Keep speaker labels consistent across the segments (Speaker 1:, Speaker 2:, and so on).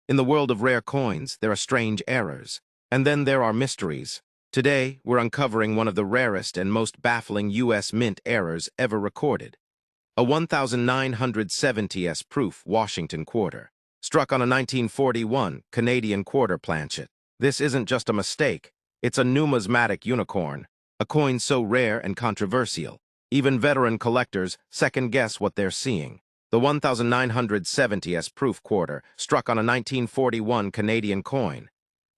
Speaker 1: In the world of rare coins, there are strange errors. And then there are mysteries. Today, we're uncovering one of the rarest and most baffling U.S. Mint errors ever recorded. A 1970s proof Washington quarter, struck on a 1941 Canadian quarter planchet. This isn't just a mistake, it's a numismatic unicorn, a coin so rare and controversial. Even veteran collectors second-guess what they're seeing. The 1970s proof quarter, struck on a 1941 Canadian coin.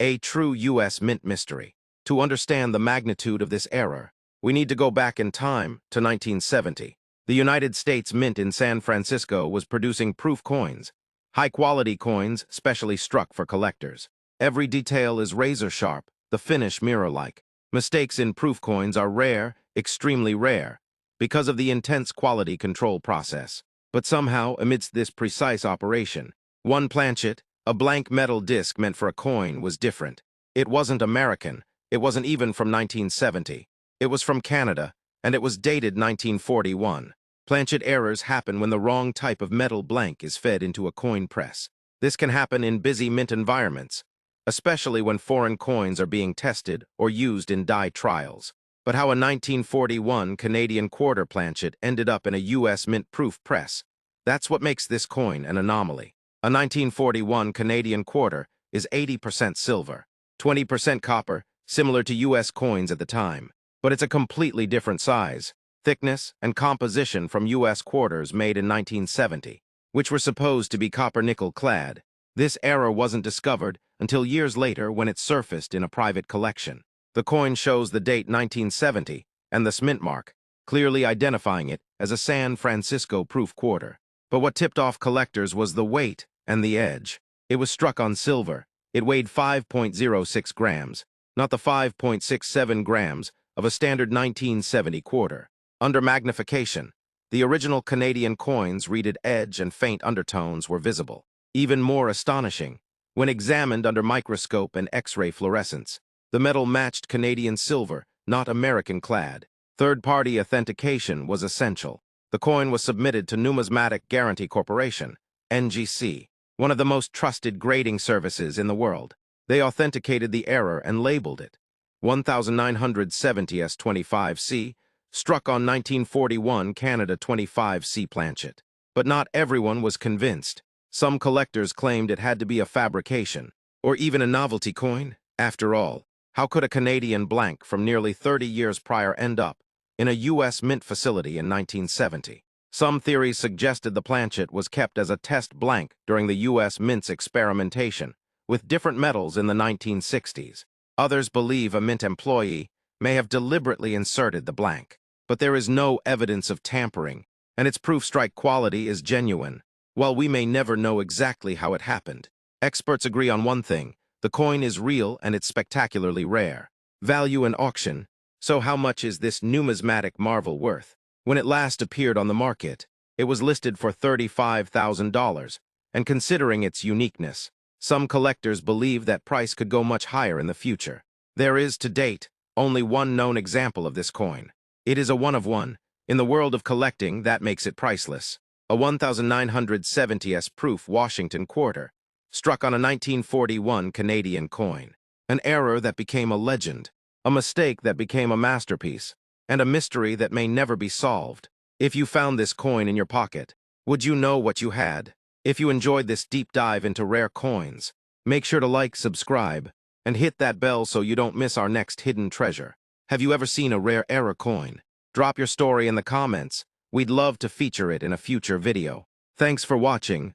Speaker 1: A true U.S. Mint mystery. To understand the magnitude of this error, we need to go back in time to 1970. The United States Mint in San Francisco was producing proof coins, high-quality coins specially struck for collectors. Every detail is razor-sharp, the finish mirror-like. Mistakes in proof coins are rare, extremely rare, because of the intense quality control process. But somehow, amidst this precise operation, one planchet, a blank metal disc meant for a coin, was different. It wasn't American, it wasn't even from 1970. It was from Canada, and it was dated 1941. Planchet errors happen when the wrong type of metal blank is fed into a coin press. This can happen in busy mint environments, especially when foreign coins are being tested or used in die trials. But how a 1941 Canadian quarter planchet ended up in a U.S. mint-proof press, that's what makes this coin an anomaly. A 1941 Canadian quarter is 80% silver, 20% copper, similar to U.S. coins at the time. But it's a completely different size, thickness, and composition from U.S. quarters made in 1970, which were supposed to be copper-nickel clad. This error wasn't discovered until years later when it surfaced in a private collection. The coin shows the date 1970 and the mint mark, clearly identifying it as a San Francisco proof quarter. But what tipped off collectors was the weight and the edge. It was struck on silver. It weighed 5.06 grams, not the 5.67 grams of a standard 1970 quarter. Under magnification, the original Canadian coin's reeded edge and faint undertones were visible. Even more astonishing, when examined under microscope and X-ray fluorescence, the metal matched Canadian silver, not American clad. Third-party authentication was essential. The coin was submitted to Numismatic Guarantee Corporation, NGC, one of the most trusted grading services in the world. They authenticated the error and labeled it 1970s25C, struck on 1941 Canada 25C planchet. But not everyone was convinced. Some collectors claimed it had to be a fabrication, or even a novelty coin. After all, how could a Canadian blank from nearly 30 years prior end up in a U.S. mint facility in 1970? Some theories suggested the planchet was kept as a test blank during the U.S. Mint's experimentation with different metals in the 1960s. Others believe a mint employee may have deliberately inserted the blank. But there is no evidence of tampering, and its proof strike quality is genuine. While we may never know exactly how it happened, experts agree on one thing: the coin is real and it's spectacularly rare. Value in auction. So how much is this numismatic marvel worth? When it last appeared on the market, it was listed for $35,000, and considering its uniqueness, some collectors believe that price could go much higher in the future. There is, to date, only one known example of this coin. It is a one-of-one. In the world of collecting, that makes it priceless. A 1970s proof Washington quarter, struck on a 1941 Canadian coin. An error that became a legend, a mistake that became a masterpiece, and a mystery that may never be solved. If you found this coin in your pocket, would you know what you had? If you enjoyed this deep dive into rare coins, make sure to like, subscribe, and hit that bell so you don't miss our next hidden treasure. Have you ever seen a rare error coin? Drop your story in the comments. We'd love to feature it in a future video. Thanks for watching.